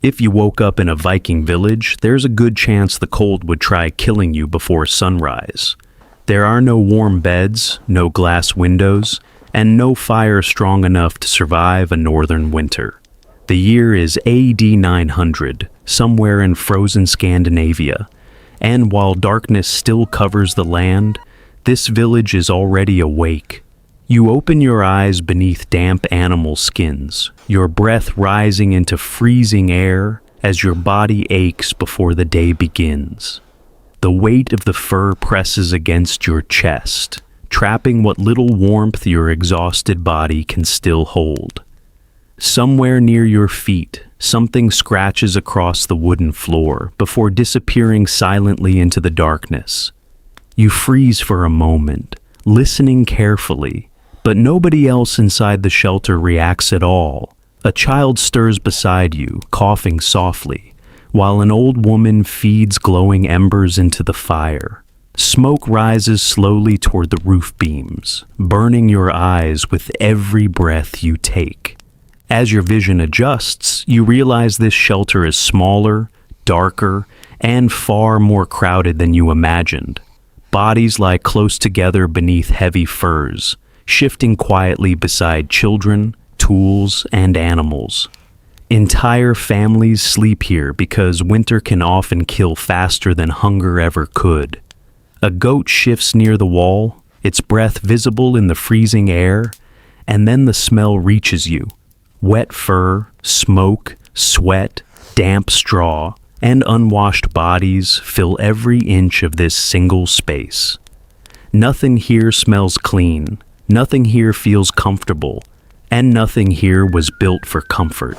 If you woke up in a Viking village, there's a good chance the cold would try killing you before sunrise. There are no warm beds, no glass windows, and no fire strong enough to survive a northern winter. The year is AD 900, somewhere in frozen Scandinavia, and while darkness still covers the land, this village is already awake. You open your eyes beneath damp animal skins, your breath rising into freezing air as your body aches before the day begins. The weight of the fur presses against your chest, trapping what little warmth your exhausted body can still hold. Somewhere near your feet, something scratches across the wooden floor before disappearing silently into the darkness. You freeze for a moment, listening carefully, but nobody else inside the shelter reacts at all. A child stirs beside you, coughing softly, while an old woman feeds glowing embers into the fire. Smoke rises slowly toward the roof beams, burning your eyes with every breath you take. As your vision adjusts, you realize this shelter is smaller, darker, and far more crowded than you imagined. Bodies lie close together beneath heavy furs, shifting quietly beside children, tools, and animals. Entire families sleep here because winter can often kill faster than hunger ever could. A goat shifts near the wall, its breath visible in the freezing air, and then the smell reaches you. Wet fur, smoke, sweat, damp straw, and unwashed bodies fill every inch of this single space. Nothing here smells clean, nothing here feels comfortable, and nothing here was built for comfort.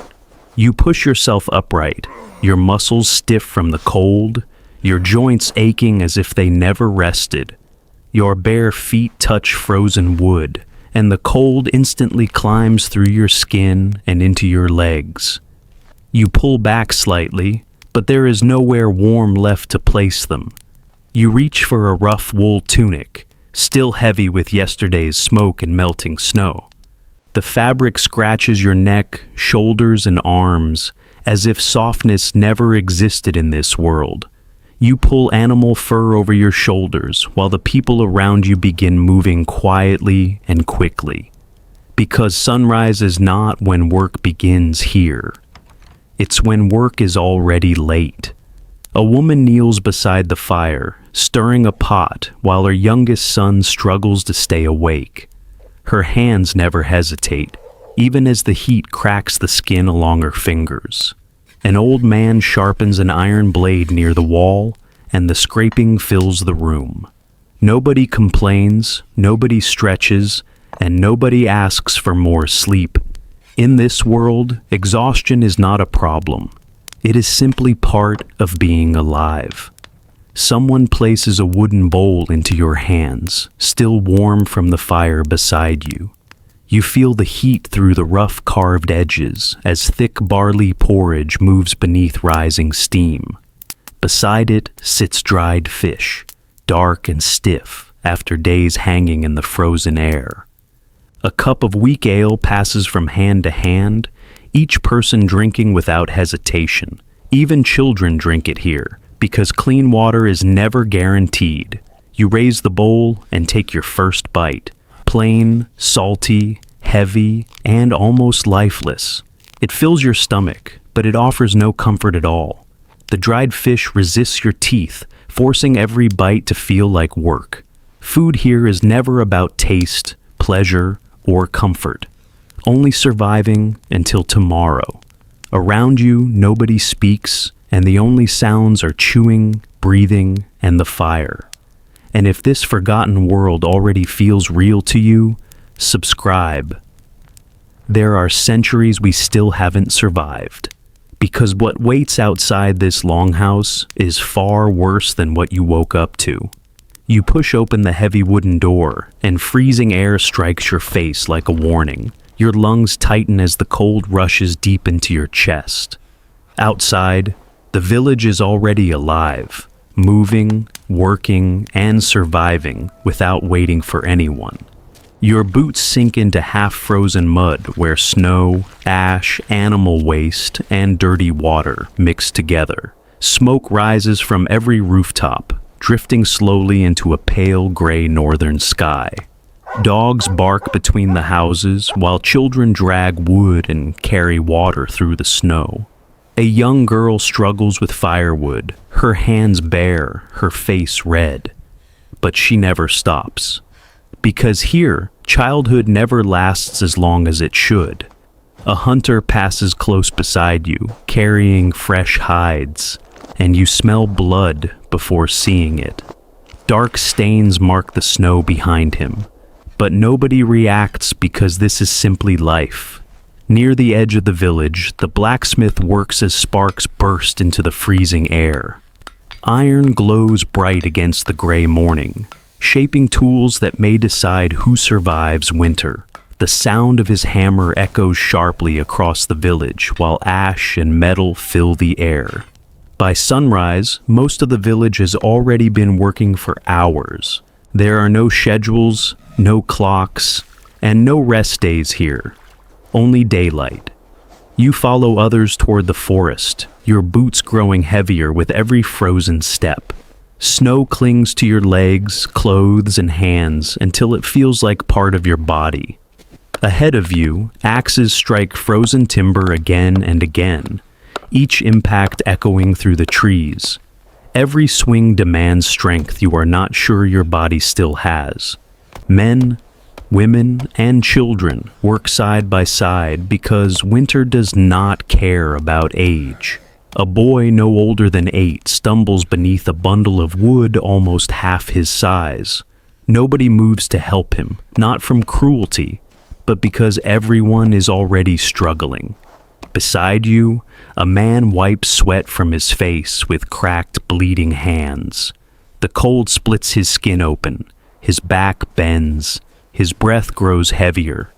You push yourself upright, your muscles stiff from the cold, your joints aching as if they never rested. Your bare feet touch frozen wood, and the cold instantly climbs through your skin and into your legs. You pull back slightly, but there is nowhere warm left to place them. You reach for a rough wool tunic, still heavy with yesterday's smoke and melting snow. The fabric scratches your neck, shoulders, and arms, as if softness never existed in this world. You pull animal fur over your shoulders while the people around you begin moving quietly and quickly. Because sunrise is not when work begins here. It's when work is already late. A woman kneels beside the fire, stirring a pot while her youngest son struggles to stay awake. Her hands never hesitate, even as the heat cracks the skin along her fingers. An old man sharpens an iron blade near the wall, and the scraping fills the room. Nobody complains, nobody stretches, and nobody asks for more sleep. In this world, exhaustion is not a problem. It is simply part of being alive. Someone places a wooden bowl into your hands, still warm from the fire beside you. You feel the heat through the rough carved edges as thick barley porridge moves beneath rising steam. Beside it sits dried fish, dark and stiff after days hanging in the frozen air. A cup of weak ale passes from hand to hand, each person drinking without hesitation. Even children drink it here, because clean water is never guaranteed. You raise the bowl and take your first bite. Plain, salty, heavy, and almost lifeless. It fills your stomach, but it offers no comfort at all. The dried fish resists your teeth, forcing every bite to feel like work. Food here is never about taste, pleasure, or comfort. Only surviving until tomorrow. Around you, nobody speaks, and the only sounds are chewing, breathing, and the fire. And if this forgotten world already feels real to you, subscribe. There are centuries we still haven't survived, because what waits outside this longhouse is far worse than what you woke up to. You push open the heavy wooden door, and freezing air strikes your face like a warning. Your lungs tighten as the cold rushes deep into your chest. Outside, the village is already alive, moving, working, and surviving without waiting for anyone. Your boots sink into half-frozen mud where snow, ash, animal waste, and dirty water mix together. Smoke rises from every rooftop, drifting slowly into a pale gray northern sky. Dogs bark between the houses while children drag wood and carry water through the snow. A young girl struggles with firewood, her hands bare, her face red. But she never stops. Because here, childhood never lasts as long as it should. A hunter passes close beside you, carrying fresh hides, and you smell blood before seeing it. Dark stains mark the snow behind him, but nobody reacts because this is simply life. Near the edge of the village, the blacksmith works as sparks burst into the freezing air. Iron glows bright against the gray morning, shaping tools that may decide who survives winter. The sound of his hammer echoes sharply across the village while ash and metal fill the air. By sunrise, most of the village has already been working for hours. There are no schedules, no clocks, and no rest days here. Only daylight. You follow others toward the forest, your boots growing heavier with every frozen step. Snow clings to your legs, clothes, and hands until it feels like part of your body. Ahead of you, axes strike frozen timber again and again, each impact echoing through the trees. Every swing demands strength you are not sure your body still has. Men, women, and children work side by side because winter does not care about age. A boy no older than 8 stumbles beneath a bundle of wood almost half his size. Nobody moves to help him, not from cruelty, but because everyone is already struggling. Beside you, a man wipes sweat from his face with cracked, bleeding hands. The cold splits his skin open, his back bends, his breath grows heavier,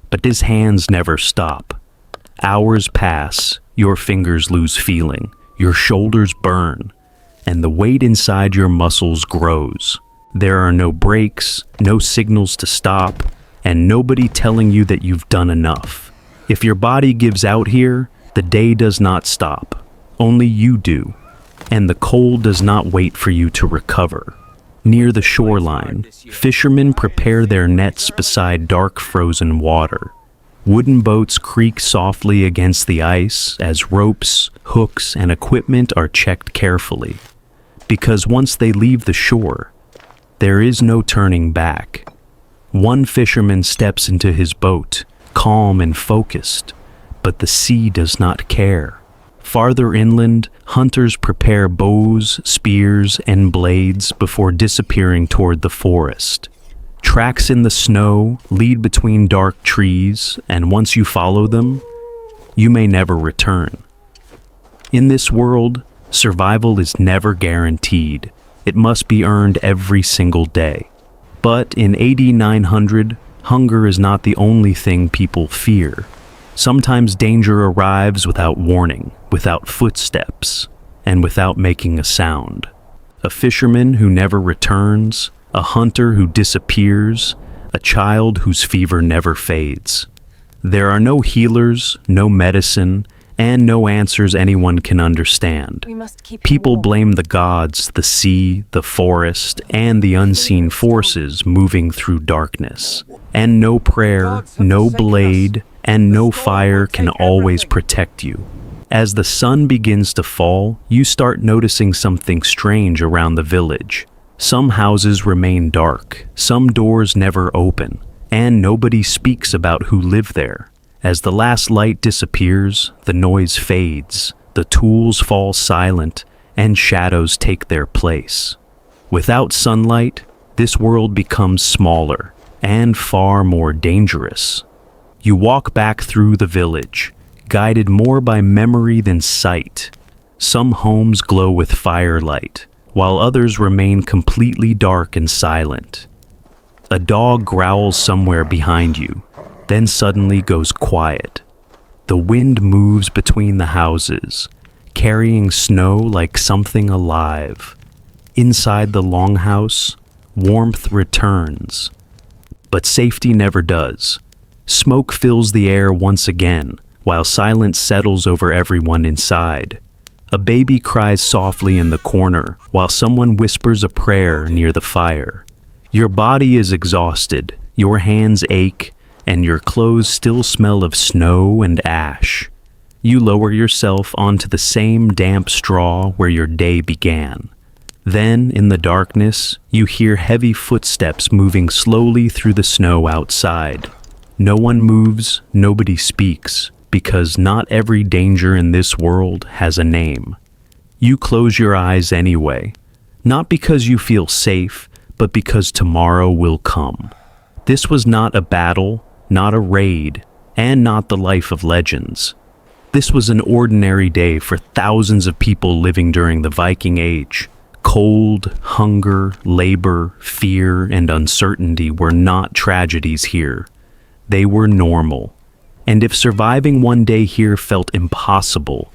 but his hands never stop. Hours pass, your fingers lose feeling, your shoulders burn, and the weight inside your muscles grows. There are no breaks, no signals to stop, and nobody telling you that you've done enough. If your body gives out here, the day does not stop. Only you do, and the cold does not wait for you to recover. Near the shoreline, fishermen prepare their nets beside dark frozen water. Wooden boats creak softly against the ice as ropes, hooks, and equipment are checked carefully. Because once they leave the shore, there is no turning back. One fisherman steps into his boat, calm and focused, but the sea does not care. Farther inland, hunters prepare bows, spears, and blades before disappearing toward the forest. Tracks in the snow lead between dark trees, and once you follow them, you may never return. In this world, survival is never guaranteed. It must be earned every single day. But in AD 900, hunger is not the only thing people fear. Sometimes danger arrives without warning, without footsteps, and without making a sound. A fisherman who never returns, a hunter who disappears, a child whose fever never fades. There are no healers, no medicine, and no answers anyone can understand. People blame the gods, the sea, the forest, and the unseen forces moving through darkness. And no prayer, no blade, and no fire can always protect you. As the sun begins to fall, you start noticing something strange around the village. Some houses remain dark, some doors never open, and nobody speaks about who lived there. As the last light disappears, the noise fades, the tools fall silent, and shadows take their place. Without sunlight, this world becomes smaller and far more dangerous. You walk back through the village, guided more by memory than sight. Some homes glow with firelight, while others remain completely dark and silent. A dog growls somewhere behind you, then suddenly goes quiet. The wind moves between the houses, carrying snow like something alive. Inside the longhouse, warmth returns. but safety never does. Smoke fills the air once again, while silence settles over everyone inside. A baby cries softly in the corner, while someone whispers a prayer near the fire. Your body is exhausted, your hands ache, and your clothes still smell of snow and ash. You lower yourself onto the same damp straw where your day began. Then, in the darkness, you hear heavy footsteps moving slowly through the snow outside. No one moves, nobody speaks, because not every danger in this world has a name. You close your eyes anyway, not because you feel safe, but because tomorrow will come. This was not a battle, not a raid, and not the life of legends. This was an ordinary day for thousands of people living during the Viking Age. Cold, hunger, labor, fear, and uncertainty were not tragedies here. They were normal. And if surviving one day here felt impossible,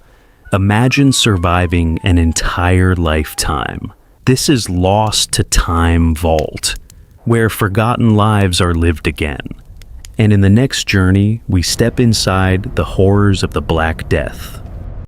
imagine surviving an entire lifetime. This is Lost to Time Vault, where forgotten lives are lived again. And in the next journey, we step inside the horrors of the Black Death.